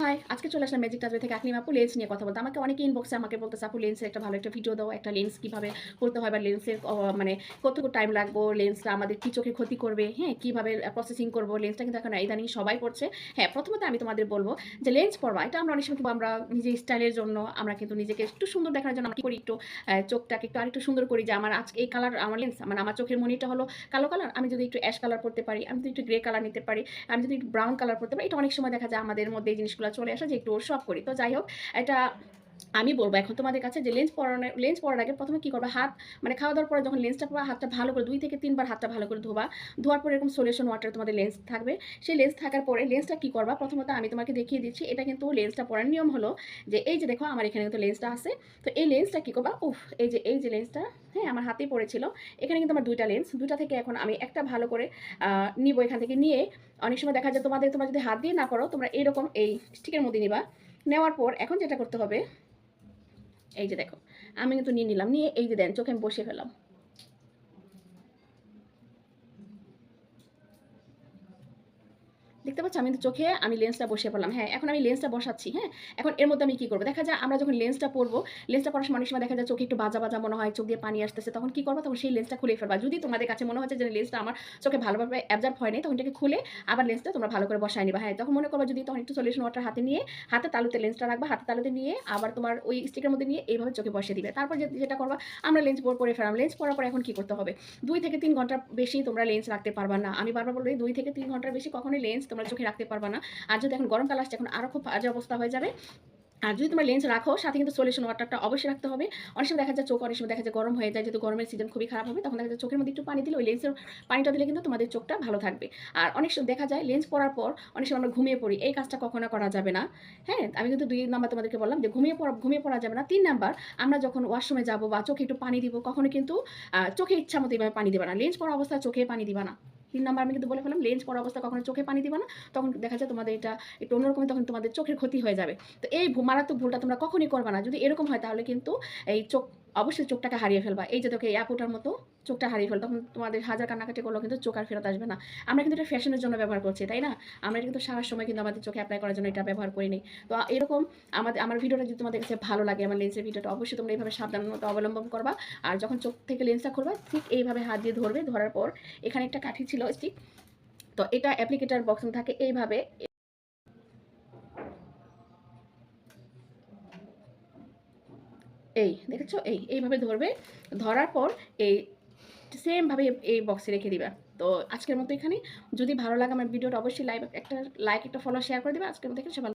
High, আজকে চলে আসলাম magic টাচবে থেকে আকলিম আপু লেন্স নিয়ে কথা বলতে। আমাকে অনেকে ইনবক্সে আমাকে বলতেছে আপু লেন্সের একটা ভালো একটা ভিডিও দাও, একটা লেন্স কিভাবে করতে হয় বা লেন্সের মানে কতটুকু টাইম লাগবো, লেন্সটা আমাদের কি চোখে ক্ষতি করবে, হ্যাঁ কিভাবে প্রসেসিং করবো। লেন্সটা কিন্তু এখন ইদানিং সবাই পড়ছে। হ্যাঁ, প্রথমত আমি তোমাদের বলবো যে লেন্স পড়বা এটা আমরা অনেক সময় কিন্তু আমরা নিজের স্টাইলের জন্য আমরা কিন্তু নিজেকে একটু সুন্দর দেখানোর জন্য আমরা কি করি, একটু চোখটাকে একটু আরেকটু সুন্দর করি যে আমার আজকে এই কালার আমার লেন্স মানে আমার চোখের মনিটা হলো কালো কালার, আমি যদি একটু অ্যাশ কালার পড়তে পারি, আমি যদি একটু গ্রে কালার নিতে পারি, আমি যদি একটু ব্রাউন কালার পড়তে পারি, এটা অনেক সময় দেখা যায় আমাদের মধ্যে এই জিনিসগুলো চলে আসে যে একটু শখ করি। তো যাই হোক, এটা আমি বলবো এখন তোমাদের কাছে যে লেন্স পরার আগে প্রথমে কি করবা, হাত মানে খাওয়া দাওয়ার পরে যখন লেন্সটা পরা হাতটা ভালো করে 2 থেকে 3 বার হাতটা ভালো করে ধোবা। ধোয়ার পরে এরকম সলিউশন ওয়াটার তোমাদের লেন্স থাকবে। সেই লেন্স থাকার পরে লেন্সটা কি করবা, প্রথমত আমি তোমাকে দেখিয়ে দিচ্ছি। এটা কিন্তু লেন্সটা পরার নিয়ম হলো যে এই যে দেখো আমার এখানে কিন্তু লেন্সটা আছে। তো এই লেন্সটা কি করবা, এই যে লেন্সটা, হ্যাঁ আমার হাতেই পড়েছিল। এখানে কিন্তু আমার 2টা লেন্স, 2টা থেকে এখন আমি একটা ভালো করে নিব। এখান থেকে নিয়ে অনেক সময় দেখা যায় তোমরা যদি হাত দিয়ে না করো, তোমরা এরকম এই স্টিকের মধ্যে নিবা। নেওয়ার পর এখন যেটা করতে হবে, এই যে দেখো আমি কিন্তু নিয়ে নিলাম, নিয়ে এই যে দেন চোখে আমি বসিয়ে ফেলাম। দেখতে পাচ্ছ আমি কিন্তু চোখে আমি লেন্সটা বসিয়ে পড়লাম। হ্যাঁ, এখন আমি লেন্সটা বসাচ্ছি। হ্যাঁ, এখন এর মধ্যে আমি কি করবো, দেখা যায় আমরা যখন লেন্সটা পরবো, লেন্সটা পরার সময় অনেক সময় দেখা যায় চোখে একটু বাজা বাজা মনে হয়, চোখ দিয়ে পানি আসতেছে, তখন কি করবো, তখন সেই লেন্সটা খুলে ফেলবা। যদি তোমাদের কাছে মনে হচ্ছে যে লেন্সটা আমার চোখে ভালোভাবে অ্যাবজর্ব হয় নাই, তখন এটাকে খুলে আবার লেন্সটা তোমরা ভালো করে বসায় নিবা। হ্যাঁ, যখন মনে করবা যদি, তখন একটু সলিউশন ওয়াটার হাতে নিয়ে হাতে তালুতে লেন্সটা রাখবা, হাতে তালুতে নিয়ে আবার তোমার ওই স্টিকের মধ্যে নিয়ে এইভাবে চোখে বসিয়ে দিবে। তারপর যেটা করবা, আমরা লেন্স পরে ফেলাম। লেন্স পরার পর এখন কি করতে হবে, 2 থেকে 3 ঘন্টার বেশি তোমরা লেন্স রাখতে পারবা না। আমি বারবার বলবো 2 থেকে 3 ঘন্টার বেশি কখনোই লেন্স তোমরা চোখে রাখতে পারবা না। আর যদি এখন গরমকাল আসছে, এখন আরো খুব বাজে অবস্থা হয়ে যাবে। আর যদি তোমরা লেন্স রাখো, সাথে কিন্তু সলিউশন ওয়াটারটা অবশ্যই রাখতে হবে। অনেক সময় দেখা যায় চোখ অনেক সময় দেখা যায় গরম হয়ে যায়, যেহেতু গরমের সিজন খুবই খারাপ হবে, তখন দেখা যায় চোখের মধ্যে একটু পানি দিলে ওই লেন্সের পানিটা দিলে কিন্তু তোমাদের চোখটা ভালো থাকবে। আর অনেক সময় দেখা যায় লেন্স পরার পর অনেক সময় আমরা ঘুমিয়ে পড়ি, এই কাজটা কখনো করা যাবে না। হ্যাঁ, আমি কিন্তু 2 নাম্বার তোমাদেরকে বললাম যে ঘুমিয়ে পড়া যাবে না। 3 নাম্বার, আমরা যখন ওয়াশরুমে যাবো বা চোখে একটু পানি দিব, কখনো কিন্তু চোখে ইচ্ছা মতো এভাবে পানি দিবা না। লেন্স পরা অবস্থায় চোখে পানি দিবা না। 3 নাম্বার আমি কিন্তু বলে ফেললাম, লেন্স পরা অবস্থায় কখনো চোখে পানি দিবা না। তখন দেখা যায় তোমাদের এটা একটু অন্যরকম, তখন তোমাদের চোখের ক্ষতি হয়ে যাবে। তো এই মারাত্মক ভুলটা তোমরা কখনই করবা না। যদি এরকম হয় তাহলে কিন্তু এই অবশ্যই চোখটাকে হারিয়ে ফেলবা। এই যে দেখো এই আপুটার মতো চোখটা হারিয়ে ফেলবা, তখন তোমাদের হাজার কান্নাকাটি করলেও কিন্তু চোখ আর ফেরত আসবে না। আমরা কিন্তু এটা ফ্যাশনের জন্য ব্যবহার করছি, তাই না? আমরা কিন্তু সারা সময় কিন্তু আমাদের চোখে এপ্লাই করার জন্য এটা ব্যবহার করি নি। তো এরকম আমার ভিডিওটা যদি তোমাদের কাছে ভালো লাগে, আমার লেন্সের ভিডিওটা, অবশ্যই তোমরা এইভাবে সাবধানতা অবলম্বন করবা। আর যখন চোখ থেকে লেন্সটা খুলবা, ঠিক এইভাবে হাত দিয়ে ধরবে। ধরার পর এখানে একটা কাঠি ছিল স্টিক, তো এটা অ্যাপ্লিকেটার বক্সে থাকে এইভাবে। এই দেখেছো, এইভাবে ধরবে। ধরার পর এই সেম ভাবে এই বক্সে রেখে দিবা। তো আজকের মতো এখানে, যদি ভালো লাগে আমার ভিডিওটা অবশ্যই একটা লাইক একটা ফলো শেয়ার করে দিবা। আজকের মতো এখানে সবাই